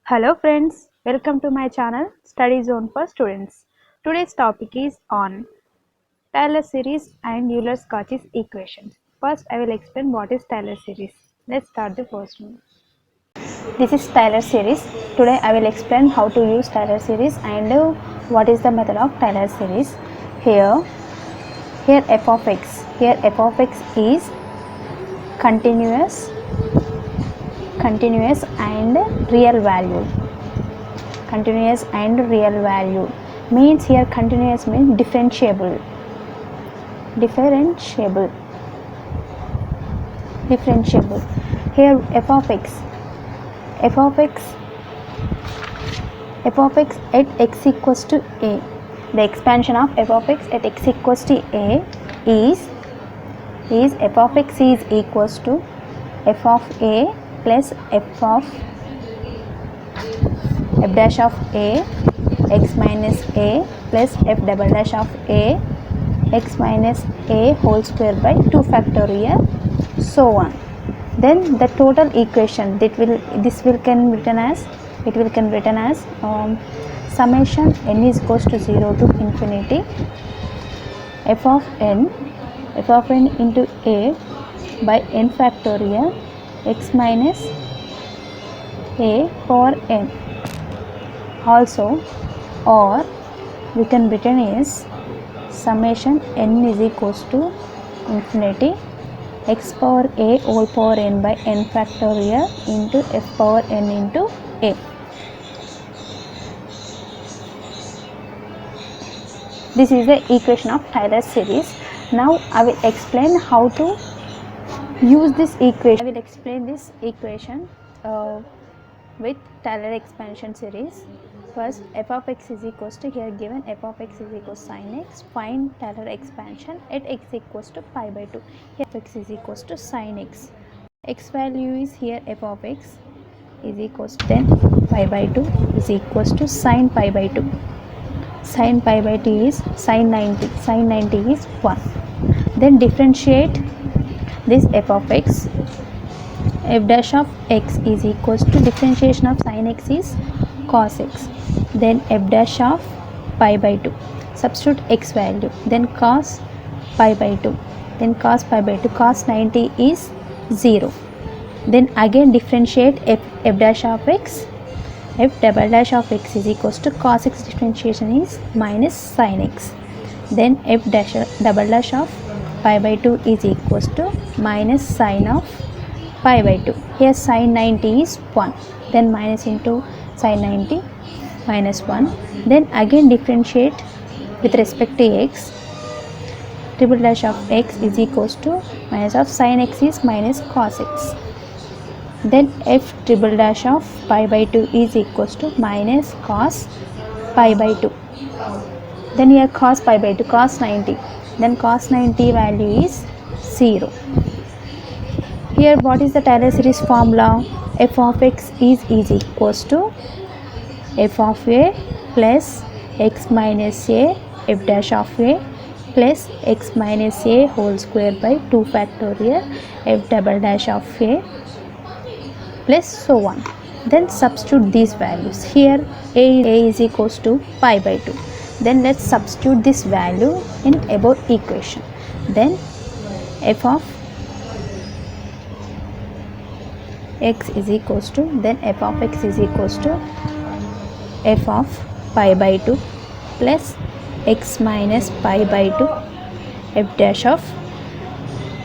Hello friends, welcome to my channel Study Zone for Students. Today's topic is on Taylor series and Euler-Cauchy equations. First, I will explain what is Taylor series. Let's start the first one. This is Taylor series. Today I will explain how to use Taylor series and what is the method of Taylor series. Here f of x. Here f of x is continuous and real value. Continuous and real value means here continuous means differentiable. Here f of x at x equals to a. The expansion of f of x at x equals to a is f of x is equals to f of a plus f dash of a x minus a plus f double dash of a x minus a whole square by 2 factorial, so on. Then the total equation that can be written as summation n is equals to 0 to infinity f of n into a by n factorial x minus a power n. Also, or we can written is summation n is equals to infinity x power a whole power n by n factorial into f power n into a. This is the equation of Taylor series. Now I will explain how to use this equation. I will explain this equation with Taylor expansion series. First, f of x is equals to, here given f of x is equals sin x. Find Taylor expansion at x equals to pi by 2. Here f of x is equals to sin x. X value is here f of x is equals to 10 pi by 2 is equals to sin pi by 2. Sin pi by 2 is sin 90. Sin 90 is 1. Then differentiate this f of x. F dash of x is equals to differentiation of sin x is cos x. Then f dash of pi by 2. Substitute x value. Then cos pi by 2. Then cos pi by 2. Cos 90 is 0. Then again differentiate f dash of x. F double dash of x is equals to cos x differentiation is minus sin x. Then f dash double dash of pi by 2 is equals to minus sin of pi by 2. Here sin 90 is 1. Then minus into sin 90 minus 1. Then again differentiate with respect to x. Triple dash of x is equals to minus of sin x is minus cos x. Then f triple dash of pi by 2 is equals to minus cos pi by 2. Then here cos pi by 2, cos 90. Then cos 90 value is 0. Here what is the Taylor series formula? F of x is equals to f of a plus x minus a f dash of a plus x minus a whole square by 2 factorial f double dash of a plus so on. Then substitute these values. Here a is equals to pi by 2. Then let's substitute this value in above equation. Then f of x is equals to, then f of x is equals to f of pi by 2 plus x minus pi by 2 f dash of,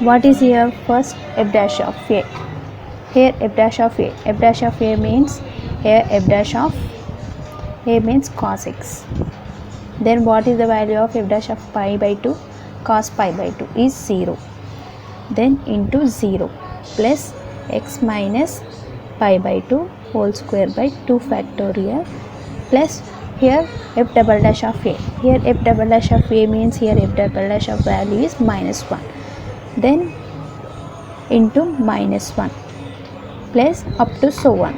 what is here first, f dash of a. Here f dash of a means, here f dash of a means cos x. Then what is the value of f dash of pi by 2? Cos pi by 2 is 0. Then into 0 plus x minus pi by 2 whole square by 2 factorial plus here f double dash of a. Here f double dash of a means here f double dash of value is minus 1. Then into minus 1 plus up to so on.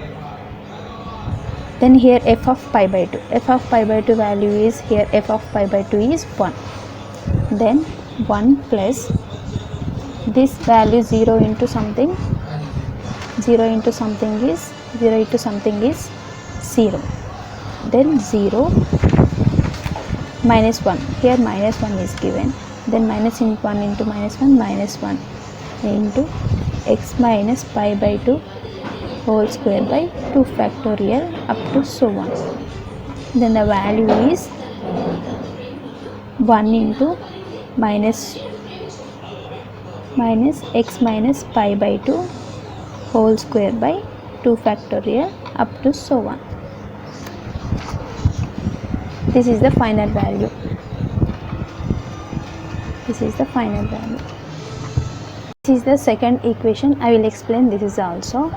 Then here f of pi by 2. F of pi by 2 value is, here f of pi by 2 is 1. Then 1 plus this value 0 into something is 0. Then 0 minus 1, here minus 1 is given, then minus 1 into minus 1, minus 1 into x minus pi by 2 whole square by 2 factorial up to so on. Then the value is 1 into minus x minus pi by 2 whole square by 2 factorial up to so on. This is the final value. This is the final value. This is the second equation. I will explain this is also.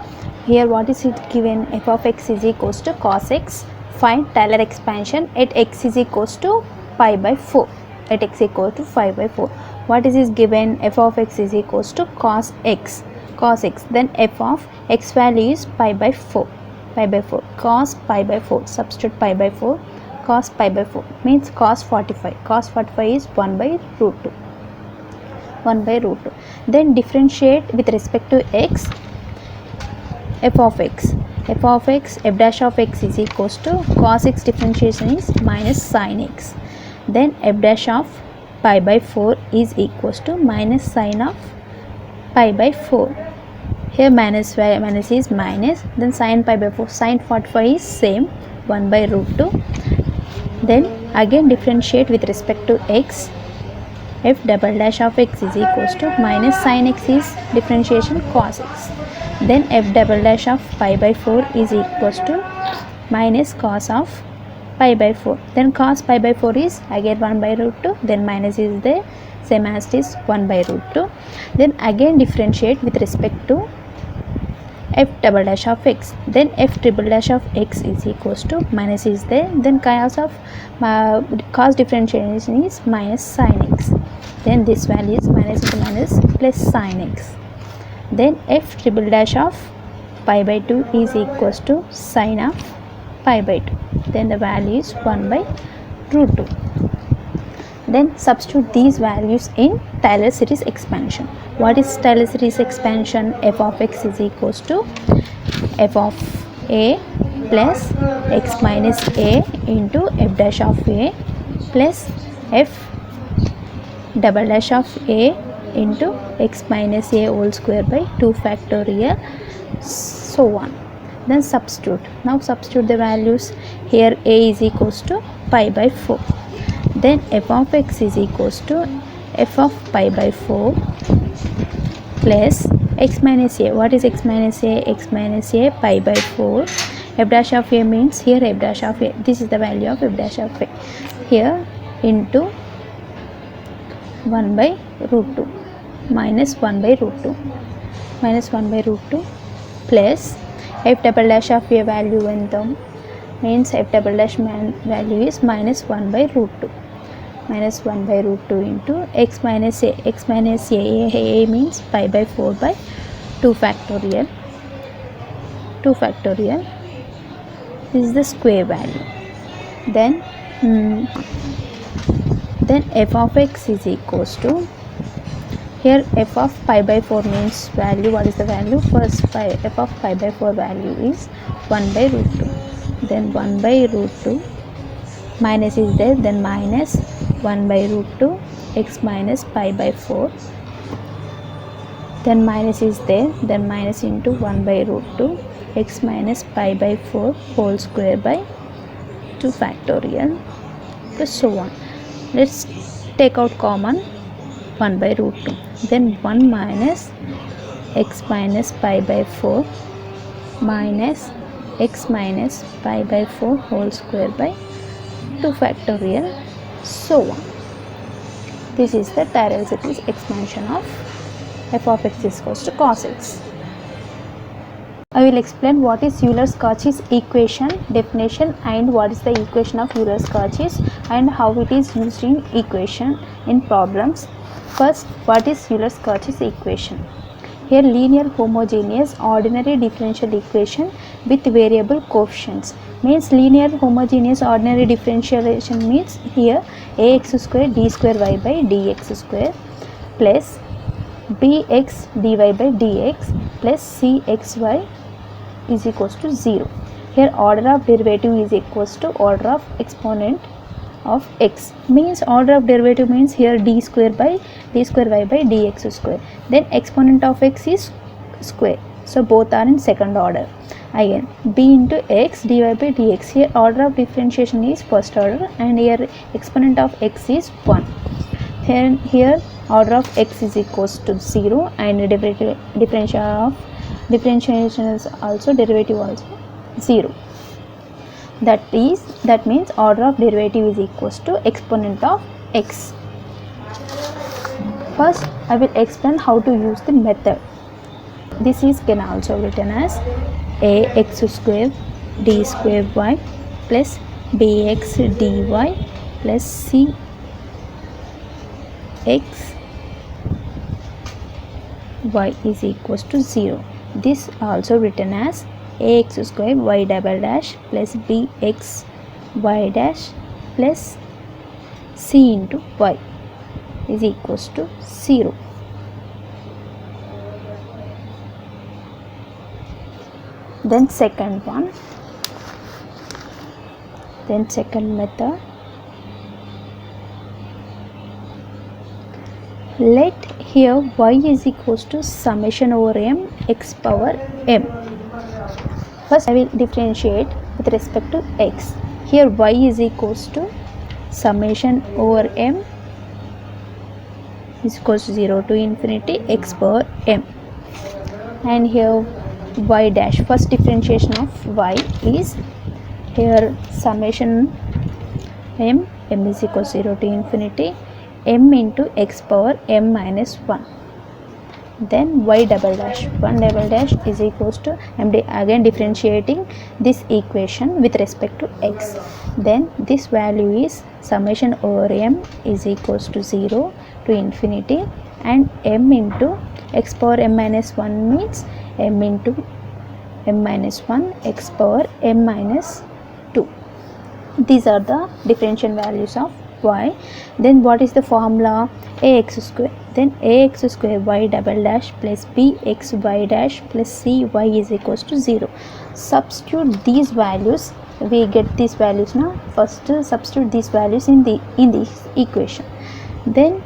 Here what is it given? F of x is equals to cos x. Find Taylor expansion at x is equals to pi by 4. At x equal to 5 by 4. What is this given? F of x is equals to cos x. Cos x. Then f of x value is pi by 4. Pi by 4. Cos pi by 4. Substitute pi by 4. Cos pi by 4 means cos 45. Cos 45 is 1 by root 2. 1 by root 2. Then differentiate with respect to x. F of x. F of x, f dash of x is equals to cos x differentiation is minus sin x. Then f dash of pi by 4 is equals to minus sin of pi by 4. Here minus is minus. Then sin pi by 4. Sin 45 is same 1 by root 2. Then again differentiate with respect to x. F double dash of x is equals to minus sin x is differentiation cos x. Then f double dash of pi by 4 is equals to minus cos of pi by 4. Then cos pi by 4 is again 1 by root 2. Then minus is there, same as it is 1 by root 2. Then again differentiate with respect to f double dash of x. Then f triple dash of x is equals to minus is there. Then cos of cos differentiation is minus sin x. Then this value is minus into minus plus sin x. Then f triple dash of pi by 2 is equals to sin of pi by 2. Then the value is 1 by root 2. Then substitute these values in Taylor series expansion. What is Taylor series expansion? F of x is equals to f of a plus x minus a into f dash of a plus f double dash of a into x minus a whole square by 2 factorial, so on. Then substitute. Now substitute the values. Here a is equals to pi by 4. Then f of x is equals to f of pi by 4 plus x minus a. What is x minus a? X minus a pi by 4. F dash of a means here f dash of a. This is the value of f dash of a. Here into 1 by root 2 minus 1 by root 2 minus 1 by root 2 plus f double dash of a value when the means f double dash value is minus 1 by root 2 minus 1 by root 2 into x minus a. X minus a means pi by 4 by 2 factorial. 2 factorial. This is the square value. Then f of x is equals to, here f of pi by 4 means value. What is the value? First f of pi by 4 value is 1 by root 2. Then 1 by root 2 minus is there. Then minus 1 by root 2 x minus pi by 4. Then minus is there. Then minus into 1 by root 2 x minus pi by 4 whole square by 2 factorial plus so on. Let's take out common 1 by root 2. Then 1 minus x minus pi by 4 minus x minus pi by 4 whole square by 2 factorial, so on. This is the Taylor series expansion of f of x is equals to cos x. I will explain what is Euler-Cauchy equation definition and what is the equation of Euler-Cauchy and how it is used in equation in problems. First, what is Euler-Cauchy equation? Here linear homogeneous ordinary differential equation with variable coefficients. Means linear homogeneous ordinary differentiation means here ax square d square y by dx square plus bx dy by dx plus cxy is equals to 0. Here order of derivative is equals to order of exponent of x, means order of derivative means here d square y by dx square, then exponent of x is square, so both are in second order. Again b into x dy by dx, here order of differentiation is first order and here exponent of x is 1. Here order of x is equals to 0 and differentiation is also derivative also 0. That means order of derivative is equals to exponent of x. First I will explain how to use the method. This is can also written as ax square d square y plus bx dy plus c x y is equals to 0. This also written as ax square y double dash plus bx y dash plus c into y is equals to 0. Then second method, let here y is equals to summation over m x power m. First I will differentiate with respect to x. Here y is equals to summation over m is equals to 0 to infinity x power m, and here y dash, first differentiation of y is here summation m is equals to 0 to infinity m into x power m minus 1, then y double dash, 1 double dash is equals to again differentiating this equation with respect to x, then this value is summation over m is equals to 0 to infinity and m into x power m minus 1 means m into m minus 1 x power m minus 2. These are the differential values of y. Then what is the formula? Ax square, then ax square y double dash plus bx y dash plus cy is equals to 0. Substitute these values, we get these values now. First substitute these values in this equation, then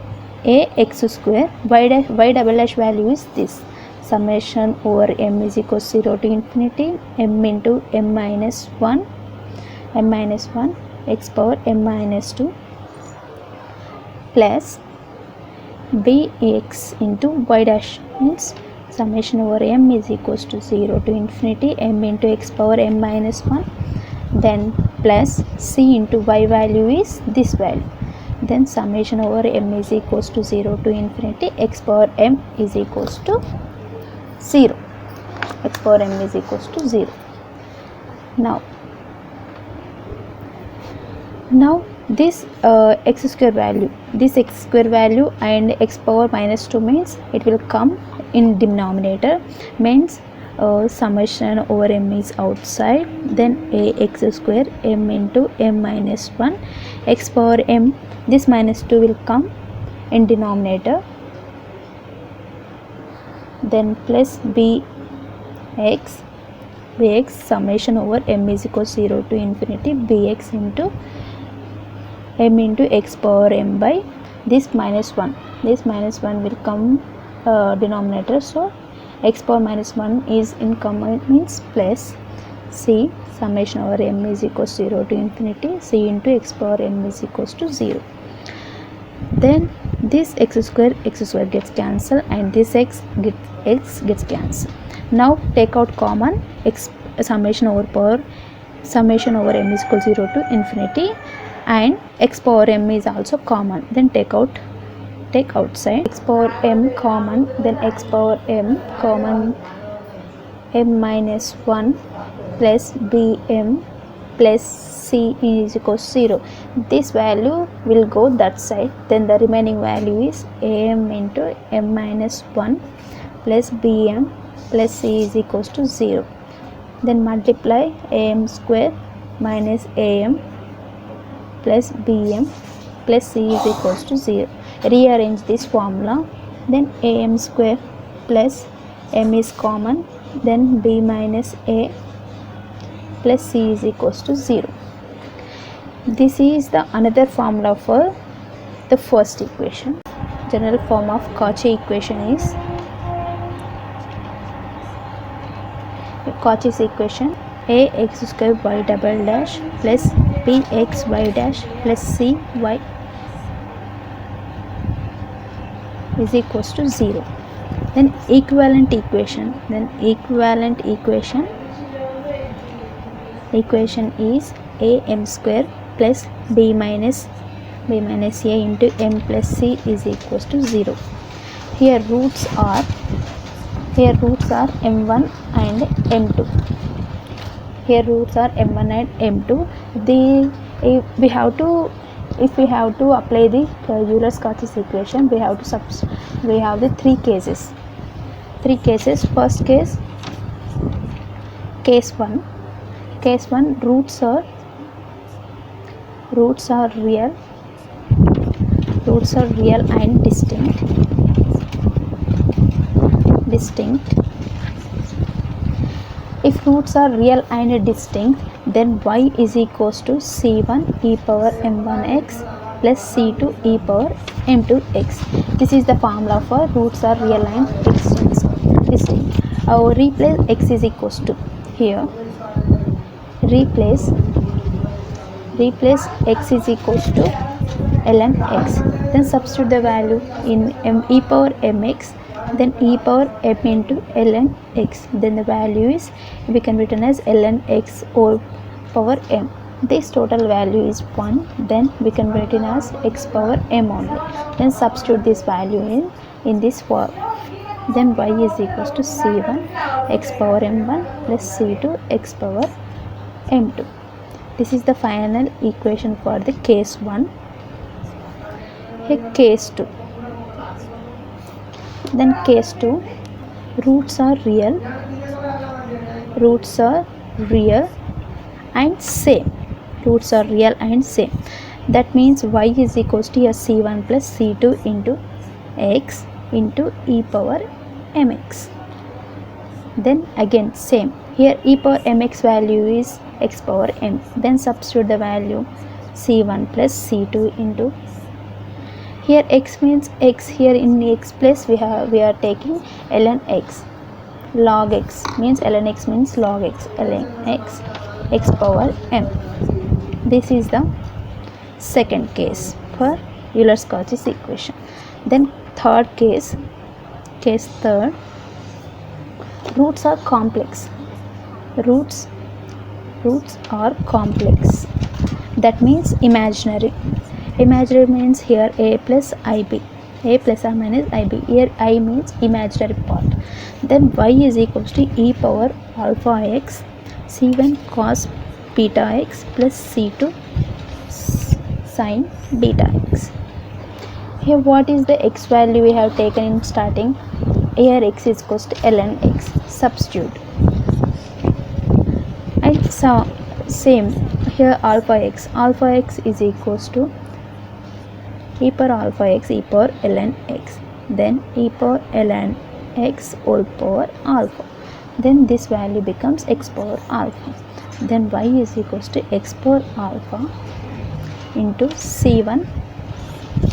ax square y double dash value is this, summation over m is equals to 0 to infinity m into m minus 1 x power m minus 2 plus bx into y dash means summation over m is equals to 0 to infinity m into x power m minus 1, then plus c into y value is this value, then summation over m is equals to 0 to infinity x power m is equals to 0, x power m is equals to 0. Now this x square value and x power minus 2 means it will come in denominator, means summation over m is outside, then ax square m into m minus 1 x power m, this minus 2 will come in denominator, then plus bx summation over m is equals to 0 to infinity bx into m into x power m by this minus 1 will come denominator, so x power minus 1 is in common means plus c summation over m is equals to 0 to infinity c into x power m is equals to 0. Then this x square gets cancelled and this x gets cancelled. Now take out common x summation over m is equal to 0 to infinity and x power m is also common, then take outside x power m common, then x power m common m minus 1 plus bm plus c is equal to 0. This value will go that side, then the remaining value is am into m minus 1 plus bm plus c is equals to 0. Then multiply am square minus am plus bm plus c is equals to 0. Rearrange this formula, then am square plus m is common, then b minus a plus c is equals to 0. This is the another formula for the first equation. General form of Cauchy equation is Cauchy's equation ax square y double dash plus bx y dash plus c y is equals to 0. Then equivalent equation is am square plus b minus a into m plus c is equals to 0. Here roots are m1 and m2. If we have to apply the Euler-Cauchy equation, we have the three cases. First case, case 1. Roots are real and distinct. If roots are real and distinct, then y is equals to c1 e power m1x plus c2 e power m2x. This is the formula for roots are real and distinct. Replace x is equals to, here replace x is equals to ln x. Then substitute the value in e power mx, then e power m into ln x. Then the value is, we can written as ln x or power m. This total value is 1. Then we can write it as x power m only. Then substitute this value in this form. Then y is equals to c1 x power m1 plus c2 x power m2. This is the final equation for the case 1. Here case 2. Then case 2, roots are real and same. That means y is equals to c1 plus c2 into x into e power mx. Then again same. Here e power mx value is x power m. Then substitute the value c1 plus c2 into, here x means x, here in x place we are taking ln x. Log x means ln x means log x. Ln x power m. This is the second case for Euler-Cauchy equation. Then third case third, roots are complex. Roots are complex. That means imaginary. Imaginary means here a plus ib, a plus or minus ib. Here I means imaginary part. Then y is equals to e power alpha x c1 cos beta x plus c2 sin beta x. Here what is the x value we have taken in starting? Here x is equals to ln x. Substitute. And so same here alpha x is equals to e power alpha x e power ln x. Then e power ln x whole power alpha. Then this value becomes x power alpha. Then y is equals to x power alpha into c1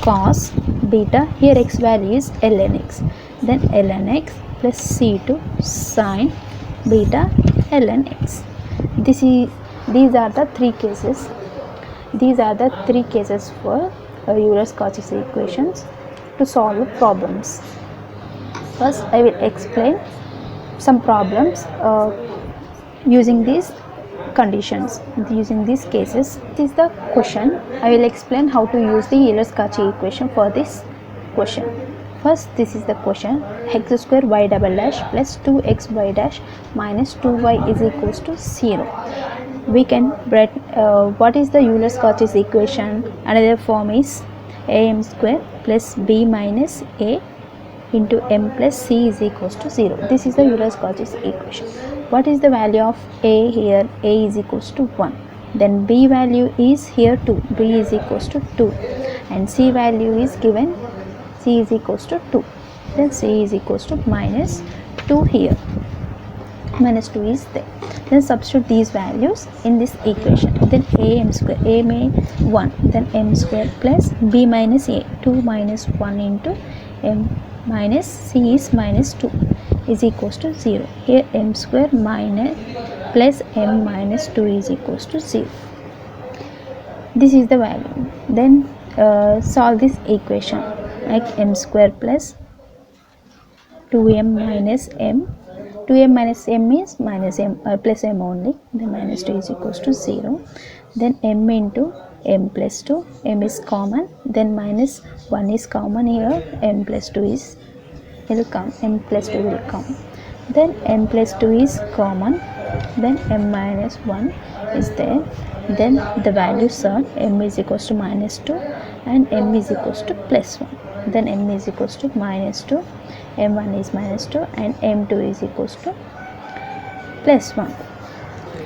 cos beta. Here x value is ln x. Then ln x plus c2 sin beta ln x. These are the three cases. For Euler-Cauchy equations to solve problems. First I will explain some problems using these conditions, using these cases. This is the question. I will explain how to use the Euler-Cauchy equation for this question. First, this is the question: x square y double dash plus 2xy dash minus 2y is equals to 0. We can write what is the Euler-Cauchy equation. Another form is am square plus b minus a into m plus c is equals to 0. This is the Euler-Cauchy equation. What is the value of a? Here a is equals to 1. Then b value is here 2. b is equals to 2. And c value is given, c is equals to 2. Then c is equals to minus 2 here. minus 2 is there. Then substitute these values in this equation. Then am square, a may 1, then m square plus b minus a, 2 minus 1 into m minus c is minus 2 is equals to 0. Here m square minus plus m minus 2 is equals to 0. This is the value. Then solve this equation, like m square plus 2m minus m, 2m minus m means minus m plus m only, then minus 2 is equals to 0. Then m into m plus 2, m is common, then minus 1 is common here, m plus 2 is will come, m plus 2 will come. Then m plus 2 is common, then m minus 1 is there. Then the values are m is equals to minus 2 and m is equals to plus 1. Then m is equals to minus 2, m1 is minus 2 and m2 is equals to plus 1.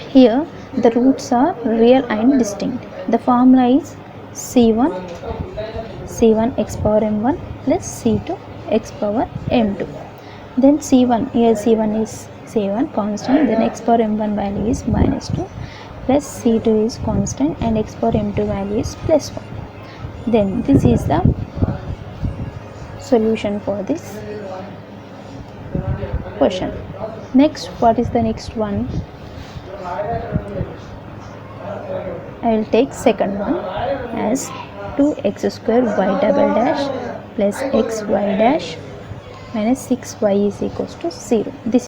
Here the roots are real and distinct. The formula is c1 x power m1 plus c2 x power m2. Then c1, here c1 is c1 constant, then x power m1 value is minus 2 plus c2 is constant and x power m2 value is plus 1. Then this is the solution for this question. Next, what is the next one? I will take second one as 2x square y double dash plus xy dash minus 6y is equals to 0. This